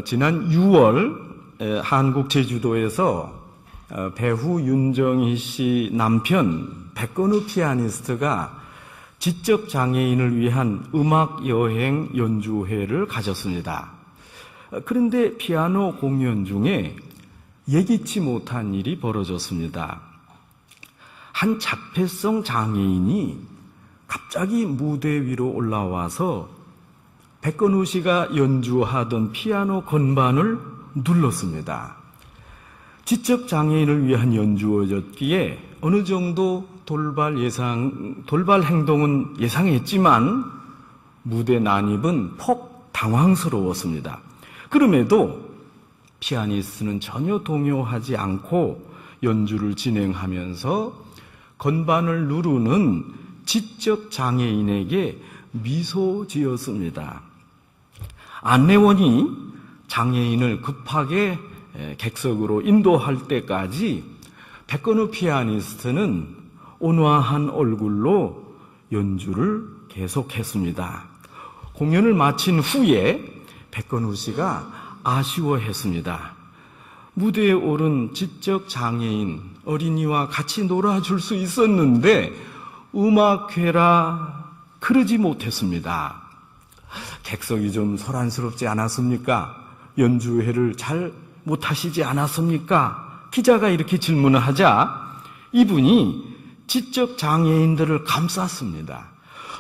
지난 6월 한국 제주도에서 배우 윤정희 씨 남편 백건우 피아니스트가 지적 장애인을 위한 음악 여행 연주회를 가졌습니다. 그런데 피아노 공연 중에 예기치 못한 일이 벌어졌습니다. 한 자폐성 장애인이 갑자기 무대 위로 올라와서 백건우 씨가 연주하던 피아노 건반을 눌렀습니다. 지적 장애인을 위한 연주였기에 어느 정도 돌발 행동은 예상했지만 무대 난입은 폭 당황스러웠습니다. 그럼에도 피아니스트는 전혀 동요하지 않고 연주를 진행하면서 건반을 누르는 지적 장애인에게 미소 지었습니다. 안내원이 장애인을 급하게 객석으로 인도할 때까지 백건우 피아니스트는 온화한 얼굴로 연주를 계속했습니다. 공연을 마친 후에 백건우 씨가 아쉬워했습니다. 무대에 오른 지적 장애인 어린이와 같이 놀아줄 수 있었는데 음악회라 그러지 못했습니다. 객석이 좀 소란스럽지 않았습니까? 연주회를 잘 못하시지 않았습니까? 기자가 이렇게 질문을 하자 이분이 지적 장애인들을 감쌌습니다.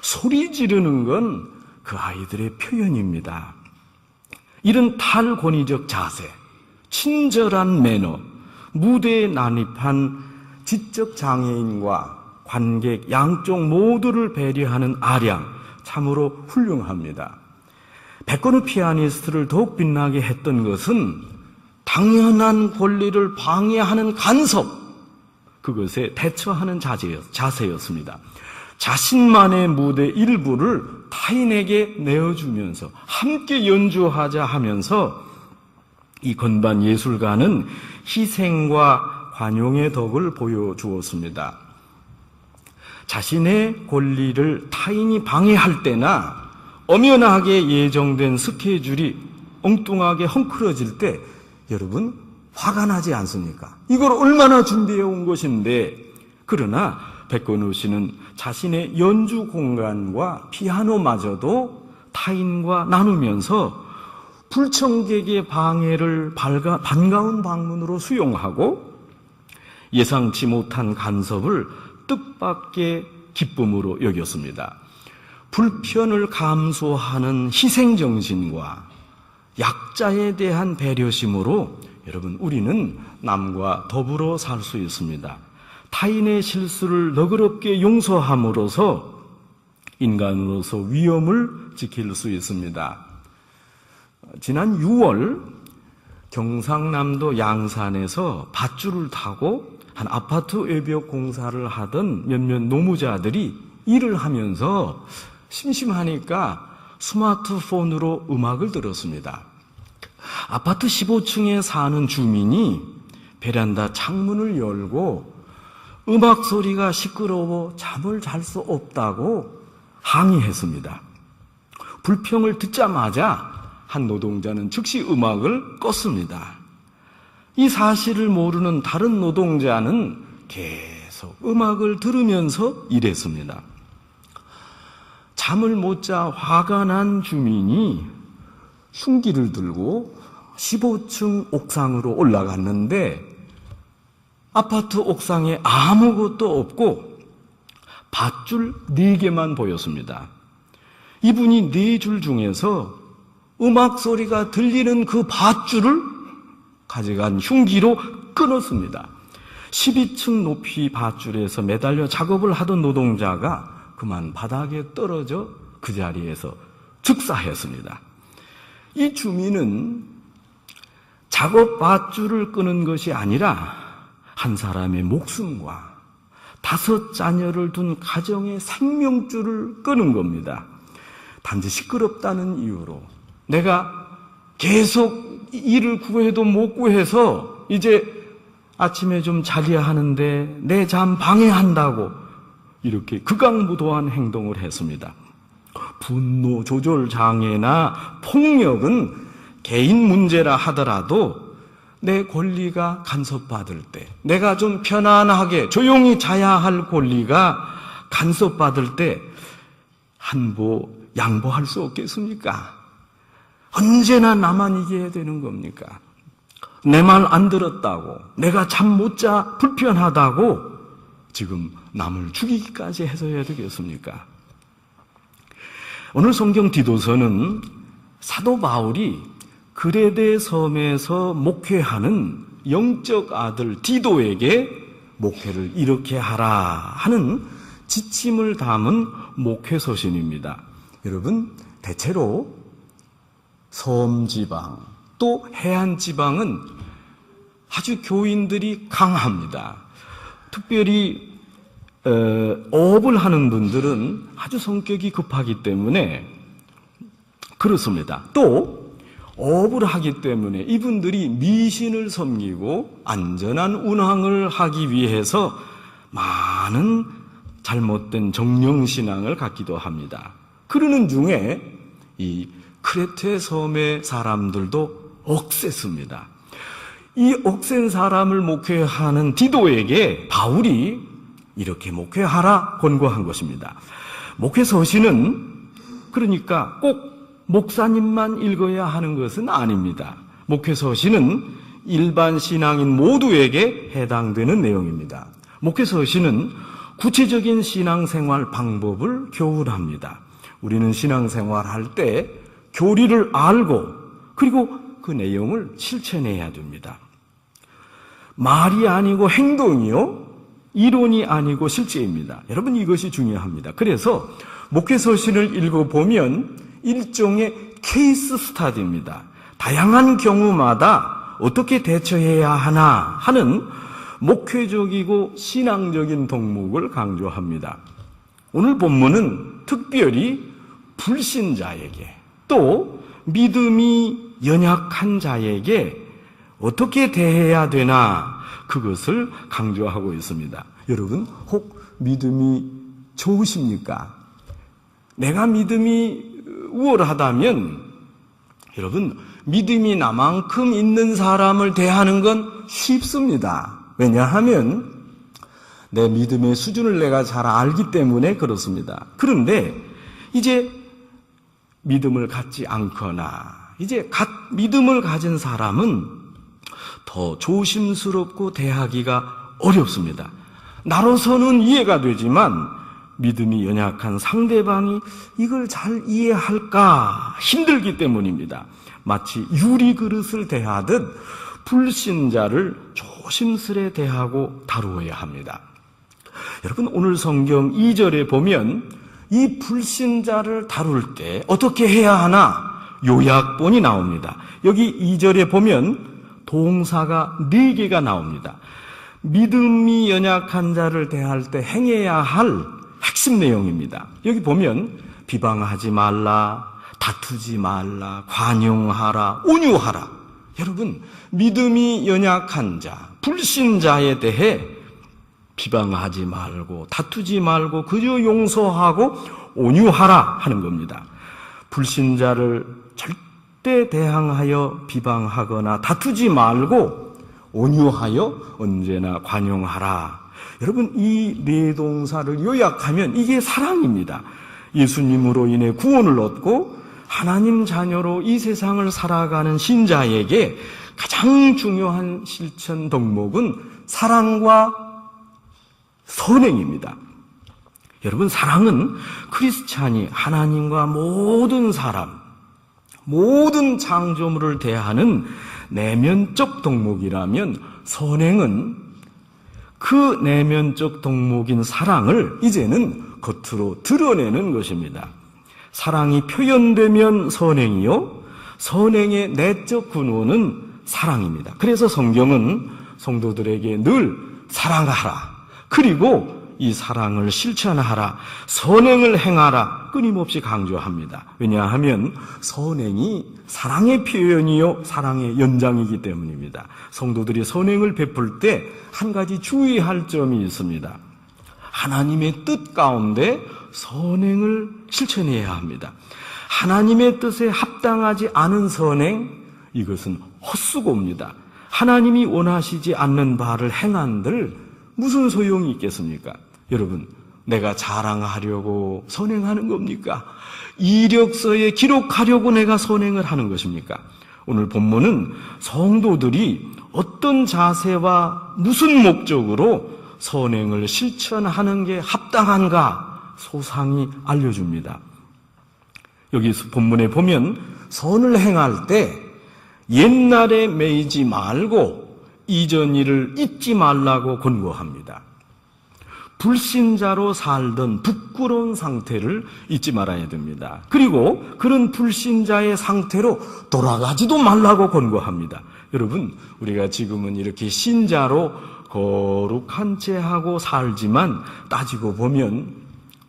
소리 지르는 건 그 아이들의 표현입니다. 이런 탈권위적 자세, 친절한 매너, 무대에 난입한 지적 장애인과 관객 양쪽 모두를 배려하는 아량, 참으로 훌륭합니다. 백건우 피아니스트를 더욱 빛나게 했던 것은 당연한 권리를 방해하는 간섭, 그것에 대처하는 자세였습니다. 자신만의 무대 일부를 타인에게 내어주면서 함께 연주하자 하면서 이 건반 예술가는 희생과 관용의 덕을 보여주었습니다. 자신의 권리를 타인이 방해할 때나 엄연하게 예정된 스케줄이 엉뚱하게 헝클어질 때 여러분 화가 나지 않습니까? 이걸 얼마나 준비해 온 것인데. 그러나 백건우 씨는 자신의 연주 공간과 피아노마저도 타인과 나누면서 불청객의 방해를 반가운 방문으로 수용하고 예상치 못한 간섭을 뜻밖의 기쁨으로 여겼습니다. 불편을 감수하는 희생정신과 약자에 대한 배려심으로 여러분 우리는 남과 더불어 살 수 있습니다. 타인의 실수를 너그럽게 용서함으로써 인간으로서 위엄을 지킬 수 있습니다. 지난 6월 경상남도 양산에서 밧줄을 타고 한 아파트 외벽 공사를 하던 몇몇 노무자들이 일을 하면서 심심하니까 스마트폰으로 음악을 들었습니다. 아파트 15층에 사는 주민이 베란다 창문을 열고 음악 소리가 시끄러워 잠을 잘 수 없다고 항의했습니다. 불평을 듣자마자 한 노동자는 즉시 음악을 껐습니다. 이 사실을 모르는 다른 노동자는 계속 음악을 들으면서 일했습니다. 잠을 못 자 화가 난 주민이 흉기를 들고 15층 옥상으로 올라갔는데 아파트 옥상에 아무것도 없고 밧줄 4개만 보였습니다. 이분이 4줄 중에서 음악 소리가 들리는 그 밧줄을 가져간 흉기로 끊었습니다. 12층 높이 밧줄에서 매달려 작업을 하던 노동자가 그만 바닥에 떨어져 그 자리에서 즉사했습니다. 이 주민은 작업 밧줄을 끄는 것이 아니라 한 사람의 목숨과 5 자녀를 둔 가정의 생명줄을 끄는 겁니다. 단지 시끄럽다는 이유로 내가 계속 일을 구해도 못 구해서 이제 아침에 좀 자려야 하는데 내 잠 방해한다고 이렇게 극악무도한 행동을 했습니다. 분노 조절 장애나 폭력은 개인 문제라 하더라도 내 권리가 간섭받을 때, 내가 좀 편안하게 조용히 자야 할 권리가 간섭받을 때 양보할 수 없겠습니까? 언제나 나만 이겨야 되는 겁니까? 내 말 안 들었다고, 내가 잠 못 자 불편하다고 지금 남을 죽이기까지 해서 해야 되겠습니까? 오늘 성경 디도서는 사도 바울이 그레데 섬에서 목회하는 영적 아들 디도에게 목회를 이렇게 하라 하는 지침을 담은 목회 서신입니다. 여러분, 대체로 섬지방 또 해안지방은 아주 교인들이 강합니다. 특별히 어업을 하는 분들은 아주 성격이 급하기 때문에 그렇습니다. 또 어업을 하기 때문에 이분들이 미신을 섬기고 안전한 운항을 하기 위해서 많은 잘못된 정령신앙을 갖기도 합니다. 그러는 중에 이 크레테 섬의 사람들도 억셌습니다. 이 억센 사람을 목회하는 디도에게 바울이 이렇게 목회하라 권고한 것입니다. 목회 서신은 그러니까 꼭 목사님만 읽어야 하는 것은 아닙니다. 목회 서신은 일반 신앙인 모두에게 해당되는 내용입니다. 목회 서신은 구체적인 신앙생활 방법을 교훈합니다. 우리는 신앙생활 할 때 교리를 알고 그리고 그 내용을 실천해야 됩니다. 말이 아니고 행동이요, 이론이 아니고 실제입니다. 여러분, 이것이 중요합니다. 그래서 목회 서신을 읽어보면 일종의 케이스 스타디입니다. 다양한 경우마다 어떻게 대처해야 하나 하는 목회적이고 신앙적인 덕목을 강조합니다. 오늘 본문은 특별히 불신자에게 또 믿음이 연약한 자에게 어떻게 대해야 되나 그것을 강조하고 있습니다. 여러분, 혹 믿음이 좋으십니까? 내가 믿음이 우월하다면 여러분, 믿음이 나만큼 있는 사람을 대하는 건 쉽습니다. 왜냐하면 내 믿음의 수준을 내가 잘 알기 때문에 그렇습니다. 그런데 이제 믿음을 갖지 않거나 이제 믿음을 가진 사람은 더 조심스럽고 대하기가 어렵습니다. 나로서는 이해가 되지만 믿음이 연약한 상대방이 이걸 잘 이해할까 힘들기 때문입니다. 마치 유리그릇을 대하듯 불신자를 조심스레 대하고 다루어야 합니다. 여러분, 오늘 성경 2절에 보면 이 불신자를 다룰 때 어떻게 해야 하나 요약본이 나옵니다. 여기 2절에 보면 동사가 4개가 나옵니다. 믿음이 연약한 자를 대할 때 행해야 할 핵심 내용입니다. 여기 보면 비방하지 말라, 다투지 말라, 관용하라, 온유하라. 여러분, 믿음이 연약한 자, 불신자에 대해 비방하지 말고 다투지 말고 그저 용서하고 온유하라 하는 겁니다. 불신자를 절대 대항하여 비방하거나 다투지 말고 온유하여 언제나 관용하라. 여러분, 이 네 동사를 요약하면 이게 사랑입니다. 예수님으로 인해 구원을 얻고 하나님 자녀로 이 세상을 살아가는 신자에게 가장 중요한 실천 덕목은 사랑과 선행입니다. 여러분, 사랑은 크리스찬이 하나님과 모든 사람, 모든 창조물을 대하는 내면적 덕목이라면 선행은 그 내면적 덕목인 사랑을 이제는 겉으로 드러내는 것입니다. 사랑이 표현되면 선행이요, 선행의 내적 근원은 사랑입니다. 그래서 성경은 성도들에게 늘 사랑하라, 그리고 이 사랑을 실천하라, 선행을 행하라 끊임없이 강조합니다. 왜냐하면 선행이 사랑의 표현이요 사랑의 연장이기 때문입니다. 성도들이 선행을 베풀 때 한 가지 주의할 점이 있습니다. 하나님의 뜻 가운데 선행을 실천해야 합니다. 하나님의 뜻에 합당하지 않은 선행, 이것은 헛수고입니다. 하나님이 원하시지 않는 바를 행한들 무슨 소용이 있겠습니까? 여러분, 내가 자랑하려고 선행하는 겁니까? 이력서에 기록하려고 내가 선행을 하는 것입니까? 오늘 본문은 성도들이 어떤 자세와 무슨 목적으로 선행을 실천하는 게 합당한가 소상히 알려줍니다. 여기 본문에 보면 선을 행할 때 옛날에 매이지 말고 이전 일을 잊지 말라고 권고합니다. 불신자로 살던 부끄러운 상태를 잊지 말아야 됩니다. 그리고 그런 불신자의 상태로 돌아가지도 말라고 권고합니다. 여러분, 우리가 지금은 이렇게 신자로 거룩한 채 하고 살지만 따지고 보면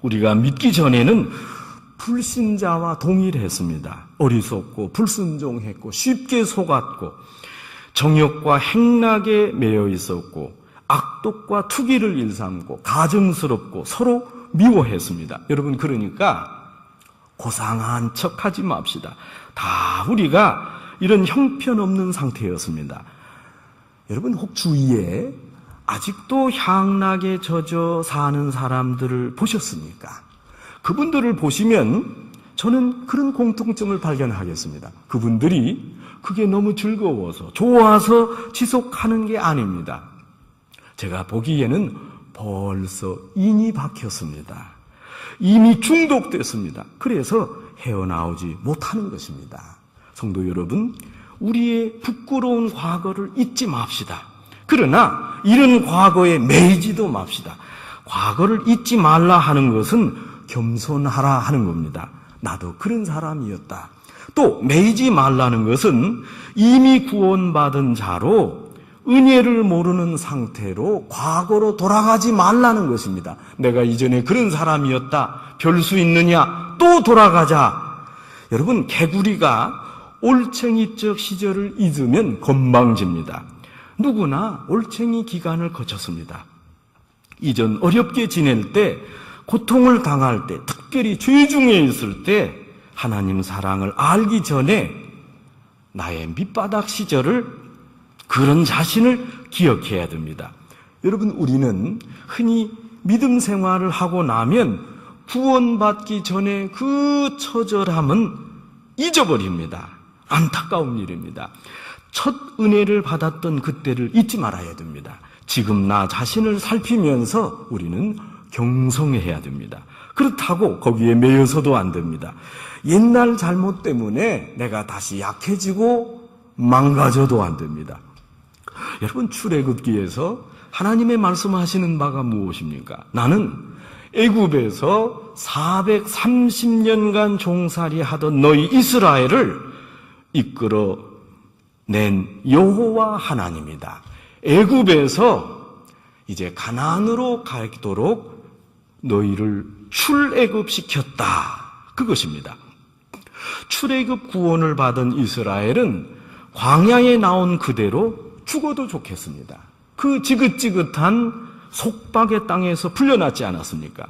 우리가 믿기 전에는 불신자와 동일했습니다. 어리석고 불순종했고 쉽게 속았고 정욕과 행락에 매여 있었고 악독과 투기를 일삼고 가증스럽고 서로 미워했습니다. 여러분, 그러니까 고상한 척하지 맙시다. 다 우리가 이런 형편없는 상태였습니다. 여러분, 혹 주위에 아직도 향락에 젖어 사는 사람들을 보셨습니까? 그분들을 보시면 저는 그런 공통점을 발견하겠습니다. 그분들이 그게 너무 즐거워서 좋아서 지속하는 게 아닙니다. 제가 보기에는 벌써 인이 박혔습니다. 이미 중독됐습니다. 그래서 헤어나오지 못하는 것입니다. 성도 여러분, 우리의 부끄러운 과거를 잊지 맙시다. 그러나 이런 과거에 매이지도 맙시다. 과거를 잊지 말라 하는 것은 겸손하라 하는 겁니다. 나도 그런 사람이었다. 또 매이지 말라는 것은 이미 구원받은 자로 은혜를 모르는 상태로 과거로 돌아가지 말라는 것입니다. 내가 이전에 그런 사람이었다. 별 수 있느냐? 또 돌아가자. 여러분, 개구리가 올챙이적 시절을 잊으면 건방집니다. 누구나 올챙이 기간을 거쳤습니다. 이전 어렵게 지낼 때, 고통을 당할 때, 특별히 죄 중에 있을 때 하나님 사랑을 알기 전에 나의 밑바닥 시절을, 그런 자신을 기억해야 됩니다. 여러분, 우리는 흔히 믿음 생활을 하고 나면 구원받기 전에 그 처절함은 잊어버립니다. 안타까운 일입니다. 첫 은혜를 받았던 그때를 잊지 말아야 됩니다. 지금 나 자신을 살피면서 우리는 경성해야 됩니다. 그렇다고 거기에 매여서도 안 됩니다. 옛날 잘못 때문에 내가 다시 약해지고 망가져도 안 됩니다. 여러분, 출애굽기에서 하나님의 말씀하시는 바가 무엇입니까? 나는 애굽에서 430년간 종살이 하던 너희 이스라엘을 이끌어 낸 여호와 하나님이다. 애굽에서 이제 가나안으로 가도록 너희를 출애굽시켰다. 그것입니다. 출애굽 구원을 받은 이스라엘은 광야에 나온 그대로 죽어도 좋겠습니다. 그 지긋지긋한 속박의 땅에서 풀려났지 않았습니까?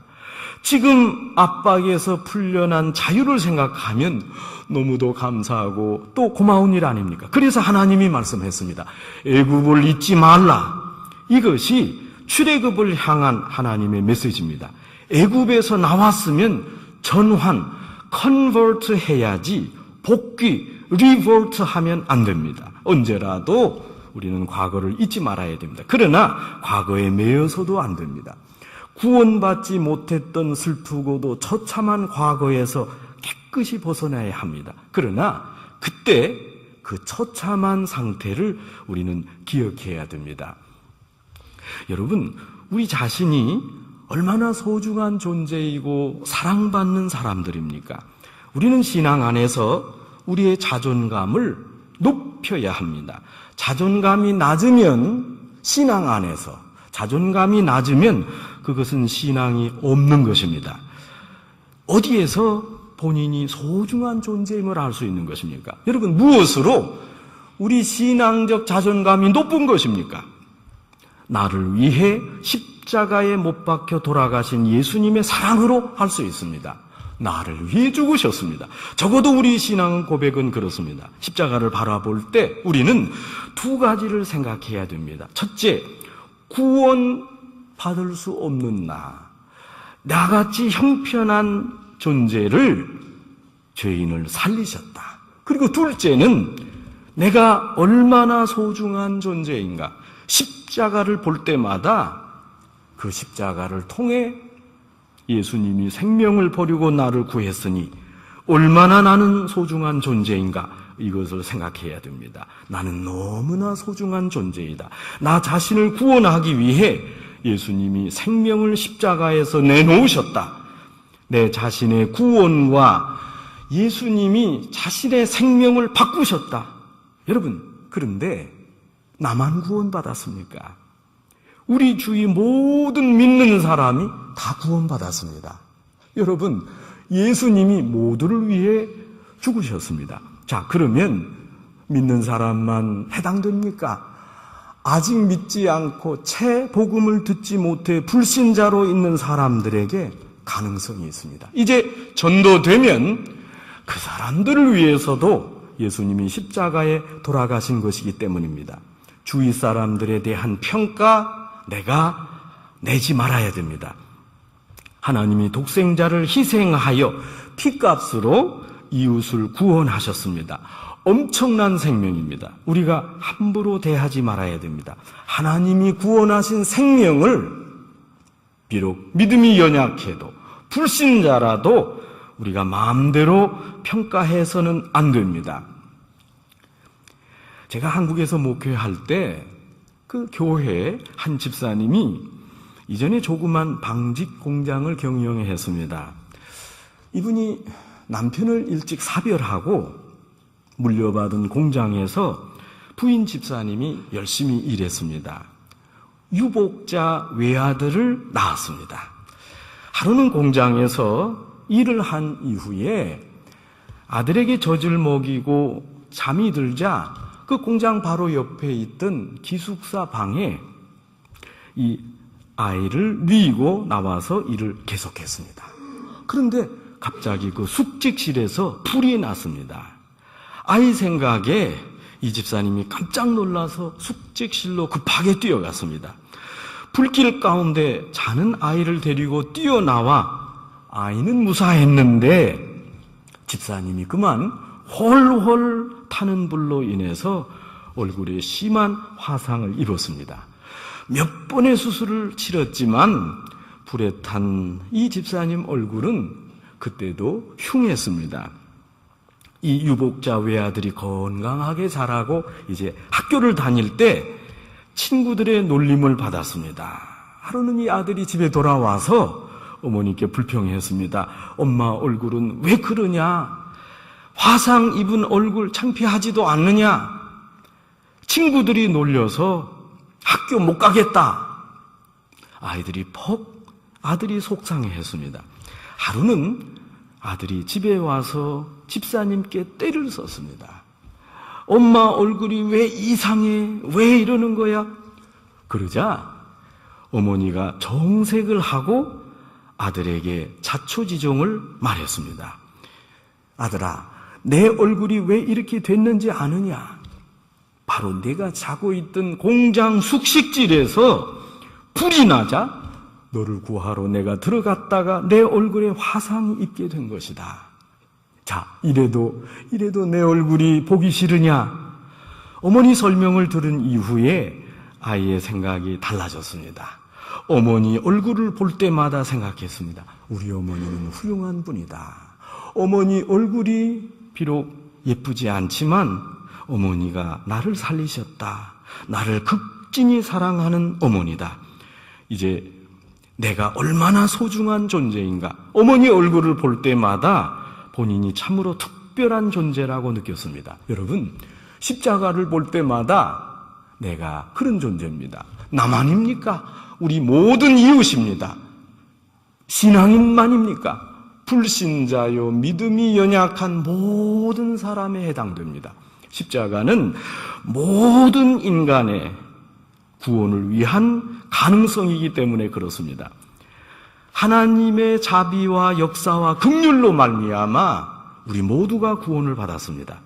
지금 압박에서 풀려난 자유를 생각하면 너무도 감사하고 또 고마운 일 아닙니까? 그래서 하나님이 말씀했습니다. 애굽을 잊지 말라. 이것이 출애굽을 향한 하나님의 메시지입니다. 애굽에서 나왔으면 전환, 컨버트 해야지 복귀, 리버트 하면 안 됩니다. 언제라도 우리는 과거를 잊지 말아야 됩니다. 그러나 과거에 매여서도 안 됩니다. 구원받지 못했던 슬프고도 처참한 과거에서 깨끗이 벗어나야 합니다. 그러나 그때 그 처참한 상태를 우리는 기억해야 됩니다. 여러분, 우리 자신이 얼마나 소중한 존재이고 사랑받는 사람들입니까? 우리는 신앙 안에서 우리의 자존감을 높여야 합니다. 자존감이 낮으면 신앙 안에서 자존감이 낮으면 그것은 신앙이 없는 것입니다. 어디에서 본인이 소중한 존재임을 알 수 있는 것입니까? 여러분, 무엇으로 우리 신앙적 자존감이 높은 것입니까? 나를 위해 십자가에 못 박혀 돌아가신 예수님의 사랑으로 할 수 있습니다. 나를 위해 죽으셨습니다. 적어도 우리 신앙 고백은 그렇습니다. 십자가를 바라볼 때 우리는 두 가지를 생각해야 됩니다. 첫째, 구원 받을 수 없는 나같이 형편한 존재를, 죄인을 살리셨다. 그리고 둘째는 내가 얼마나 소중한 존재인가. 십자가를 볼 때마다 그 십자가를 통해 예수님이 생명을 버리고 나를 구했으니 얼마나 나는 소중한 존재인가, 이것을 생각해야 됩니다. 나는 너무나 소중한 존재이다. 나 자신을 구원하기 위해 예수님이 생명을 십자가에서 내놓으셨다. 내 자신의 구원과 예수님이 자신의 생명을 바꾸셨다. 여러분, 그런데 나만 구원받았습니까? 우리 주위 모든 믿는 사람이 다 구원받았습니다. 여러분, 예수님이 모두를 위해 죽으셨습니다. 자, 그러면 믿는 사람만 해당됩니까? 아직 믿지 않고 채 복음을 듣지 못해 불신자로 있는 사람들에게 가능성이 있습니다. 이제 전도되면 그 사람들을 위해서도 예수님이 십자가에 돌아가신 것이기 때문입니다. 주위 사람들에 대한 평가 내가 내지 말아야 됩니다. 하나님이 독생자를 희생하여 피값으로 이웃을 구원하셨습니다. 엄청난 생명입니다. 우리가 함부로 대하지 말아야 됩니다. 하나님이 구원하신 생명을 비록 믿음이 연약해도 불신자라도 우리가 마음대로 평가해서는 안 됩니다. 제가 한국에서 목회할 때 그 교회 한 집사님이 이전에 조그만 방직 공장을 경영했습니다. 이분이 남편을 일찍 사별하고 물려받은 공장에서 부인 집사님이 열심히 일했습니다. 유복자 외아들을 낳았습니다. 하루는 공장에서 일을 한 이후에 아들에게 젖을 먹이고 잠이 들자 그 공장 바로 옆에 있던 기숙사 방에 이 아이를 뉘고 나와서 일을 계속했습니다. 그런데 갑자기 그 숙직실에서 불이 났습니다. 아이 생각에 이 집사님이 깜짝 놀라서 숙직실로 급하게 뛰어갔습니다. 불길 가운데 자는 아이를 데리고 뛰어나와 아이는 무사했는데 집사님이 그만 홀홀 타는 불로 인해서 얼굴에 심한 화상을 입었습니다. 몇 번의 수술을 치렀지만 불에 탄 이 집사님 얼굴은 그때도 흉했습니다. 이 유복자 외아들이 건강하게 자라고 이제 학교를 다닐 때 친구들의 놀림을 받았습니다. 하루는 이 아들이 집에 돌아와서 어머니께 불평했습니다. 엄마 얼굴은 왜 그러냐? 화상 입은 얼굴 창피하지도 않느냐? 친구들이 놀려서 학교 못 가겠다. 아들이 속상해했습니다. 하루는 아들이 집에 와서 집사님께 떼를 썼습니다. 엄마 얼굴이 왜 이상해? 왜 이러는 거야? 그러자 어머니가 정색을 하고 아들에게 자초지종을 말했습니다. 아들아, 내 얼굴이 왜 이렇게 됐는지 아느냐? 바로 내가 자고 있던 공장 숙식실에서 불이 나자 너를 구하러 내가 들어갔다가 내 얼굴에 화상이 입게 된 것이다. 자, 이래도 내 얼굴이 보기 싫으냐? 어머니 설명을 들은 이후에 아이의 생각이 달라졌습니다. 어머니 얼굴을 볼 때마다 생각했습니다. 우리 어머니는 훌륭한 분이다. 어머니 얼굴이 비록 예쁘지 않지만 어머니가 나를 살리셨다. 나를 극진히 사랑하는 어머니다. 이제 내가 얼마나 소중한 존재인가. 어머니 얼굴을 볼 때마다 본인이 참으로 특별한 존재라고 느꼈습니다. 여러분, 십자가를 볼 때마다 내가 그런 존재입니다. 나만입니까? 우리 모든 이웃입니다. 신앙인만입니까? 불신자요, 믿음이 연약한 모든 사람에 해당됩니다. 십자가는 모든 인간의 구원을 위한 가능성이기 때문에 그렇습니다. 하나님의 자비와 역사와 긍휼로 말미암아 우리 모두가 구원을 받았습니다.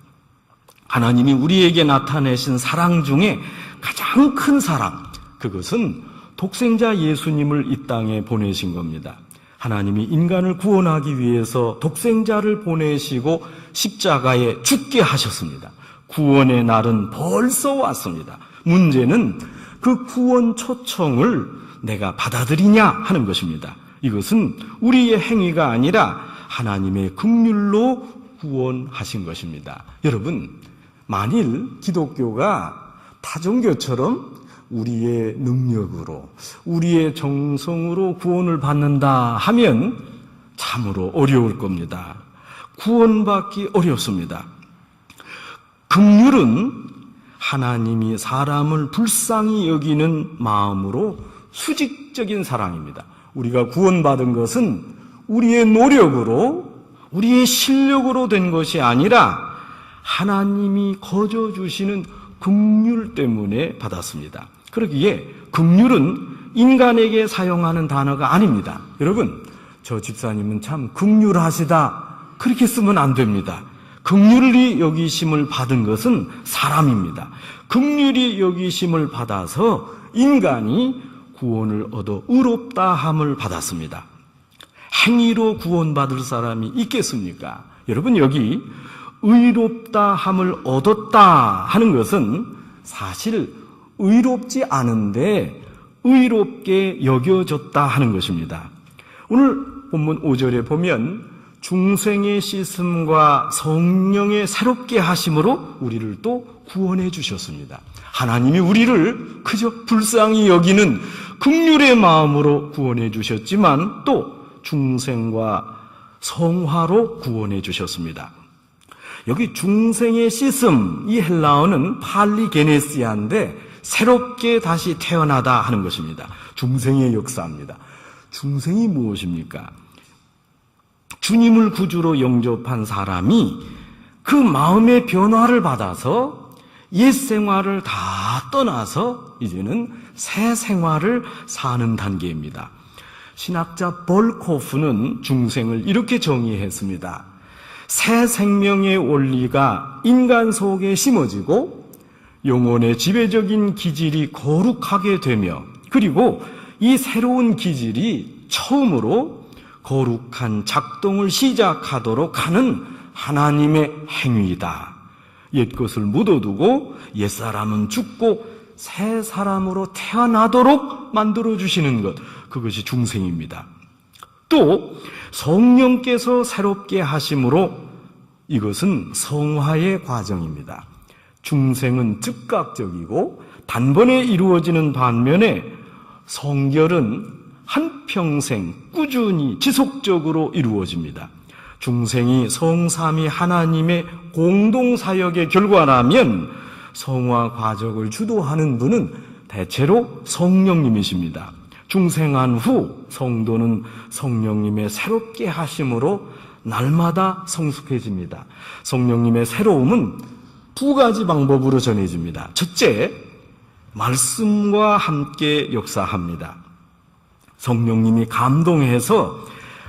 하나님이 우리에게 나타내신 사랑 중에 가장 큰 사랑, 그것은 독생자 예수님을 이 땅에 보내신 겁니다. 하나님이 인간을 구원하기 위해서 독생자를 보내시고 십자가에 죽게 하셨습니다. 구원의 날은 벌써 왔습니다. 문제는 그 구원 초청을 내가 받아들이냐 하는 것입니다. 이것은 우리의 행위가 아니라 하나님의 긍휼로 구원하신 것입니다. 여러분, 만일 기독교가 타종교처럼 우리의 능력으로, 우리의 정성으로 구원을 받는다 하면 참으로 어려울 겁니다. 구원받기 어렵습니다. 긍휼은 하나님이 사람을 불쌍히 여기는 마음으로 수직적인 사랑입니다. 우리가 구원받은 것은 우리의 노력으로, 우리의 실력으로 된 것이 아니라 하나님이 거저 주시는 긍휼 때문에 받았습니다. 그러기에 긍휼은 인간에게 사용하는 단어가 아닙니다. 여러분, 저 집사님은 참 긍휼하시다, 그렇게 쓰면 안 됩니다. 긍휼히 여기심을 받은 것은 사람입니다. 긍휼히 여기심을 받아서 인간이 구원을 얻어 의롭다함을 받았습니다. 행위로 구원받을 사람이 있겠습니까? 여러분, 여기 의롭다함을 얻었다 하는 것은 사실 의롭지 않은데 의롭게 여겨졌다 하는 것입니다. 오늘 본문 5절에 보면 중생의 씻음과 성령의 새롭게 하심으로 우리를 또 구원해 주셨습니다. 하나님이 우리를 그저 불쌍히 여기는 긍휼의 마음으로 구원해 주셨지만 또 중생과 성화로 구원해 주셨습니다. 여기 중생의 씻음, 이 헬라어는 팔리게네시아인데 새롭게 다시 태어나다 하는 것입니다. 중생의 역사입니다. 중생이 무엇입니까? 주님을 구주로 영접한 사람이 그 마음의 변화를 받아서 옛 생활을 다 떠나서 이제는 새 생활을 사는 단계입니다. 신학자 벌코프는 중생을 이렇게 정의했습니다. 새 생명의 원리가 인간 속에 심어지고 영혼의 지배적인 기질이 거룩하게 되며, 그리고 이 새로운 기질이 처음으로 거룩한 작동을 시작하도록 하는 하나님의 행위이다. 옛것을 묻어두고 옛사람은 죽고 새 사람으로 태어나도록 만들어주시는 것, 그것이 중생입니다. 또 성령께서 새롭게 하심으로 이것은 성화의 과정입니다. 중생은 즉각적이고 단번에 이루어지는 반면에 성결은 한평생 꾸준히 지속적으로 이루어집니다. 중생이 성삼위 하나님의 공동사역의 결과라면 성화 과정을 주도하는 분은 대체로 성령님이십니다. 중생한 후 성도는 성령님의 새롭게 하심으로 날마다 성숙해집니다. 성령님의 새로움은 두 가지 방법으로 전해집니다. 첫째, 말씀과 함께 역사합니다. 성령님이 감동해서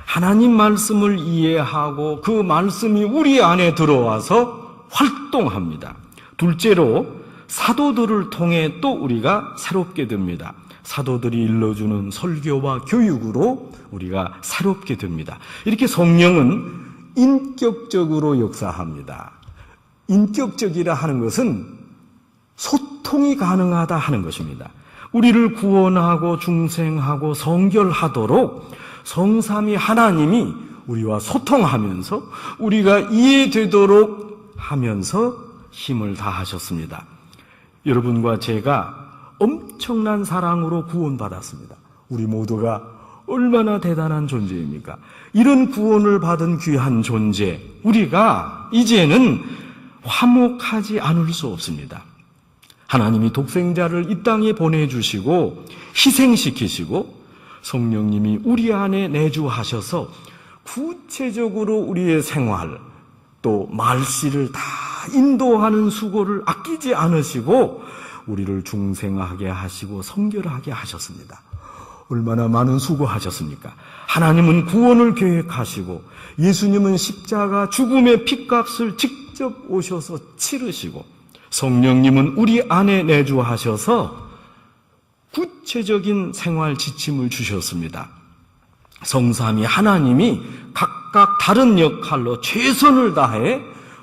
하나님 말씀을 이해하고 그 말씀이 우리 안에 들어와서 활동합니다. 둘째로, 사도들을 통해 또 우리가 새롭게 됩니다. 사도들이 일러주는 설교와 교육으로 우리가 새롭게 됩니다. 이렇게 성령은 인격적으로 역사합니다. 인격적이라 하는 것은 소통이 가능하다 하는 것입니다. 우리를 구원하고 중생하고 성결하도록 성삼위 하나님이 우리와 소통하면서 우리가 이해되도록 하면서 힘을 다하셨습니다. 여러분과 제가 엄청난 사랑으로 구원받았습니다. 우리 모두가 얼마나 대단한 존재입니까? 이런 구원을 받은 귀한 존재, 우리가 이제는 화목하지 않을 수 없습니다. 하나님이 독생자를 이 땅에 보내주시고 희생시키시고 성령님이 우리 안에 내주하셔서 구체적으로 우리의 생활, 또 말씨를 다 인도하는 수고를 아끼지 않으시고 우리를 중생하게 하시고 성결하게 하셨습니다. 얼마나 많은 수고하셨습니까? 하나님은 구원을 계획하시고 예수님은 십자가 죽음의 핏값을 직접 오셔서 치르시고 성령님은 우리 안에 내주하셔서 구체적인 생활 지침을 주셨습니다. 성삼위 하나님이 각각 다른 역할로 최선을 다해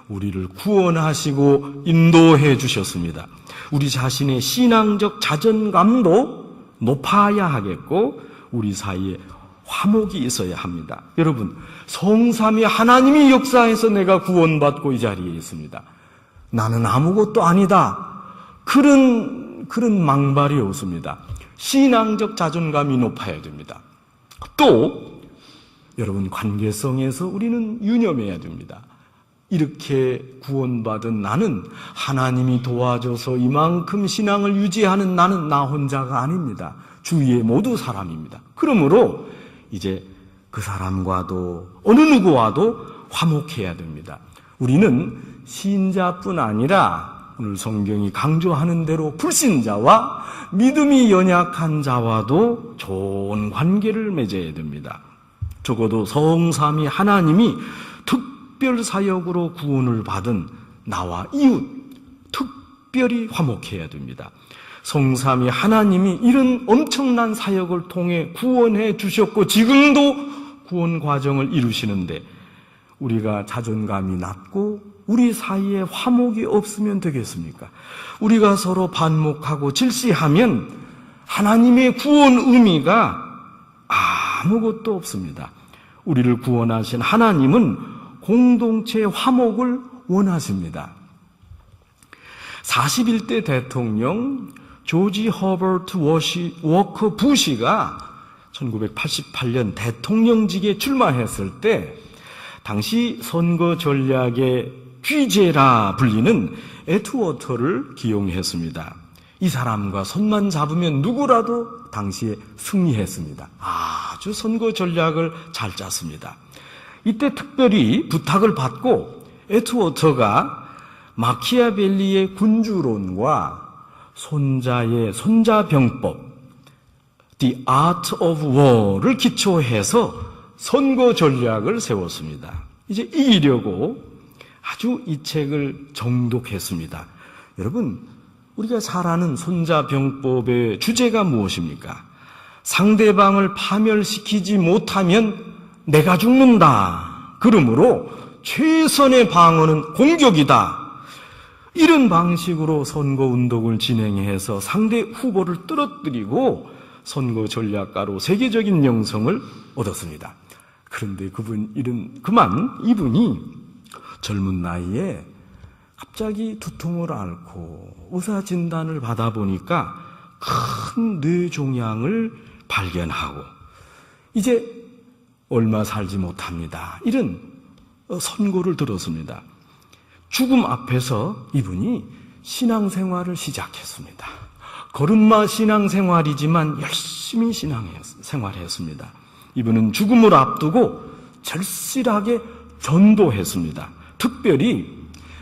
우리를 구원하시고 인도해 주셨습니다. 우리 자신의 신앙적 자존감도 높아야 하겠고 우리 사이에 화목이 있어야 합니다. 여러분, 성삼위 하나님이 역사해서 내가 구원받고 이 자리에 있습니다. 나는 아무것도 아니다. 그런 망발이 없습니다. 신앙적 자존감이 높아야 됩니다. 또 여러분, 관계성에서 우리는 유념해야 됩니다. 이렇게 구원받은 나는 하나님이 도와줘서 이만큼 신앙을 유지하는 나는 나 혼자가 아닙니다. 주위에 모두 사람입니다. 그러므로 이제 그 사람과도 어느 누구와도 화목해야 됩니다. 우리는 신자뿐 아니라 오늘 성경이 강조하는 대로 불신자와 믿음이 연약한 자와도 좋은 관계를 맺어야 됩니다. 적어도 성삼위 하나님이 특별 사역으로 구원을 받은 나와 이웃, 특별히 화목해야 됩니다. 성삼위 하나님이 이런 엄청난 사역을 통해 구원해 주셨고 지금도 구원 과정을 이루시는데 우리가 자존감이 낮고 우리 사이에 화목이 없으면 되겠습니까? 우리가 서로 반목하고 질시하면 하나님의 구원 의미가 아무것도 없습니다. 우리를 구원하신 하나님은 공동체 화목을 원하십니다. 41대 대통령 조지 허버트 워커 부시가 1988년 대통령직에 출마했을 때 당시 선거 전략의 귀재라 불리는 에트워터를 기용했습니다. 이 사람과 손만 잡으면 누구라도 당시에 승리했습니다. 아주 선거 전략을 잘 짰습니다. 이때 특별히 부탁을 받고 에트워터가 마키아벨리의 군주론과 손자의 손자병법, The Art of War를 기초해서 선거 전략을 세웠습니다. 이제 이기려고 아주 이 책을 정독했습니다. 여러분, 우리가 잘 아는 손자병법의 주제가 무엇입니까? 상대방을 파멸시키지 못하면 내가 죽는다. 그러므로 최선의 방어는 공격이다. 이런 방식으로 선거운동을 진행해서 상대 후보를 떨어뜨리고 선거 전략가로 세계적인 명성을 얻었습니다. 그런데 이분이 젊은 나이에 갑자기 두통을 앓고 의사 진단을 받아보니까 큰 뇌종양을 발견하고 이제 얼마 살지 못합니다. 이런 선고를 들었습니다. 죽음 앞에서 이분이 신앙생활을 시작했습니다. 걸음마 신앙생활이지만 열심히 신앙생활했습니다. 이분은 죽음을 앞두고 절실하게 전도했습니다. 특별히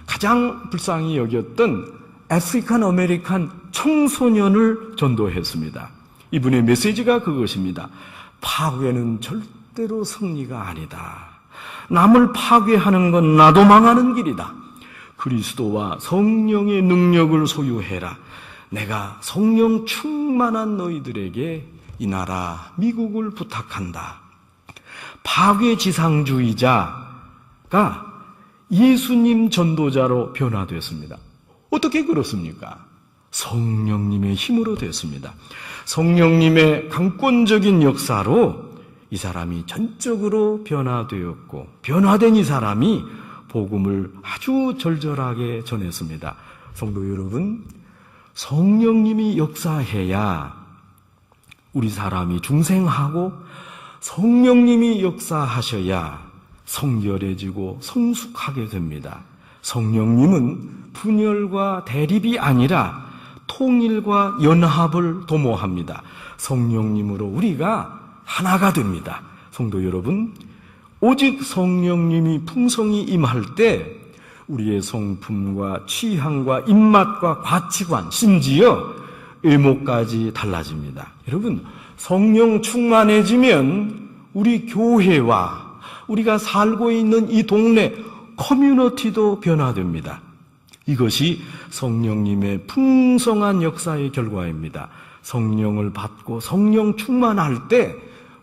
가장 불쌍히 여겼던 아프리칸 아메리칸 청소년을 전도했습니다. 이분의 메시지가 그것입니다. 파괴는 절대로 승리가 아니다. 남을 파괴하는 건 나도 망하는 길이다. 그리스도와 성령의 능력을 소유해라. 내가 성령 충만한 너희들에게 이 나라 미국을 부탁한다. 파괴지상주의자가 예수님 전도자로 변화됐습니다. 어떻게 그렇습니까? 성령님의 힘으로 됐습니다. 성령님의 강권적인 역사로 이 사람이 전적으로 변화되었고 변화된 이 사람이 복음을 아주 절절하게 전했습니다. 성도 여러분, 성령님이 역사해야 우리 사람이 중생하고 성령님이 역사하셔야 성결해지고 성숙하게 됩니다. 성령님은 분열과 대립이 아니라 통일과 연합을 도모합니다. 성령님으로 우리가 하나가 됩니다. 성도 여러분, 오직 성령님이 풍성히 임할 때 우리의 성품과 취향과 입맛과 가치관, 심지어 외모까지 달라집니다. 여러분, 성령 충만해지면 우리 교회와 우리가 살고 있는 이 동네 커뮤니티도 변화됩니다. 이것이 성령님의 풍성한 역사의 결과입니다. 성령을 받고 성령 충만할 때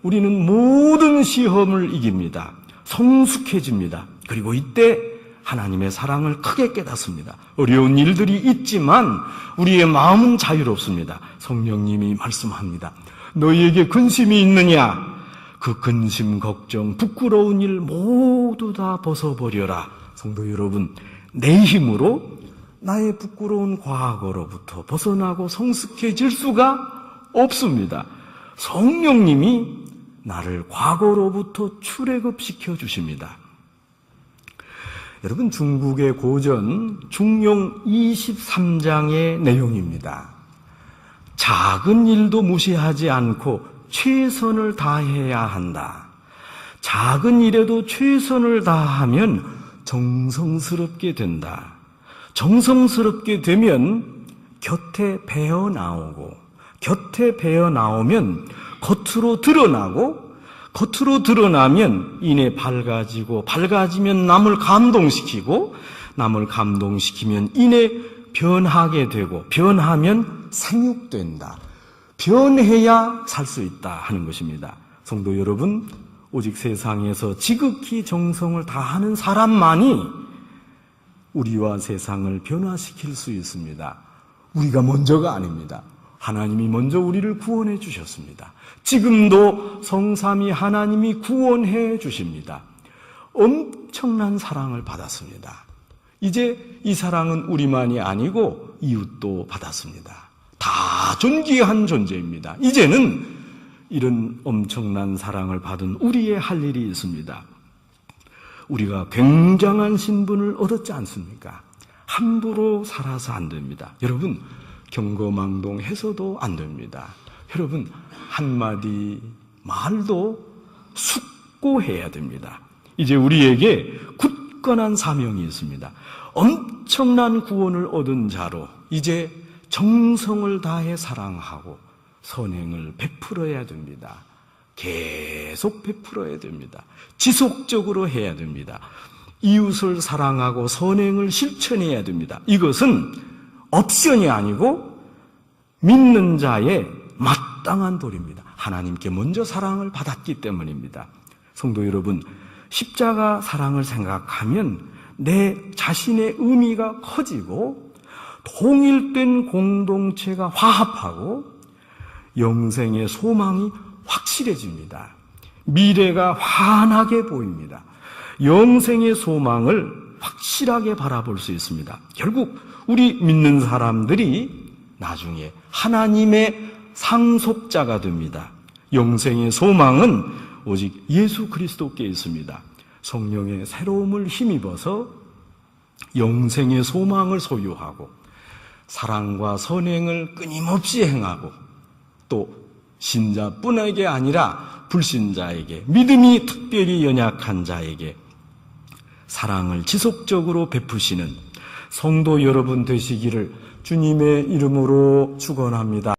우리는 모든 시험을 이깁니다. 성숙해집니다. 그리고 이때 하나님의 사랑을 크게 깨닫습니다. 어려운 일들이 있지만 우리의 마음은 자유롭습니다. 성령님이 말씀합니다. 너희에게 근심이 있느냐? 그 근심, 걱정, 부끄러운 일 모두 다 벗어버려라. 성도 여러분, 내 힘으로 나의 부끄러운 과거로부터 벗어나고 성숙해질 수가 없습니다. 성령님이 나를 과거로부터 출애굽시켜 주십니다. 여러분, 중국의 고전 중용 23장의 내용입니다. 작은 일도 무시하지 않고 최선을 다해야 한다. 작은 일에도 최선을 다하면 정성스럽게 된다. 정성스럽게 되면 곁에 배어 나오고, 곁에 배어 나오면 겉으로 드러나고, 겉으로 드러나면 이내 밝아지고, 밝아지면 남을 감동시키고, 남을 감동시키면 이내 변하게 되고, 변하면 생육된다. 변해야 살 수 있다 하는 것입니다. 성도 여러분, 오직 세상에서 지극히 정성을 다하는 사람만이 우리와 세상을 변화시킬 수 있습니다. 우리가 먼저가 아닙니다. 하나님이 먼저 우리를 구원해 주셨습니다. 지금도 성삼위 하나님이 구원해 주십니다. 엄청난 사랑을 받았습니다. 이제 이 사랑은 우리만이 아니고 이웃도 받았습니다. 다 존귀한 존재입니다. 이제는 이런 엄청난 사랑을 받은 우리의 할 일이 있습니다. 우리가 굉장한 신분을 얻었지 않습니까? 함부로 살아서 안 됩니다. 여러분, 경거망동해서도 안 됩니다. 여러분, 한마디 말도 숙고해야 됩니다. 이제 우리에게 굳건한 사명이 있습니다. 엄청난 구원을 얻은 자로 이제 정성을 다해 사랑하고 선행을 베풀어야 됩니다. 계속 베풀어야 됩니다. 지속적으로 해야 됩니다. 이웃을 사랑하고 선행을 실천해야 됩니다. 이것은 옵션이 아니고 믿는 자의 마땅한 도리입니다. 하나님께 먼저 사랑을 받았기 때문입니다. 성도 여러분, 십자가 사랑을 생각하면 내 자신의 의미가 커지고 통일된 공동체가 화합하고 영생의 소망이 확실해집니다. 미래가 환하게 보입니다. 영생의 소망을 확실하게 바라볼 수 있습니다. 결국 우리 믿는 사람들이 나중에 하나님의 상속자가 됩니다. 영생의 소망은 오직 예수 그리스도께 있습니다. 성령의 새로움을 힘입어서 영생의 소망을 소유하고 사랑과 선행을 끊임없이 행하고 또 신자뿐에게 아니라 불신자에게, 믿음이 특별히 연약한 자에게 사랑을 지속적으로 베푸시는 성도 여러분 되시기를 주님의 이름으로 축원합니다.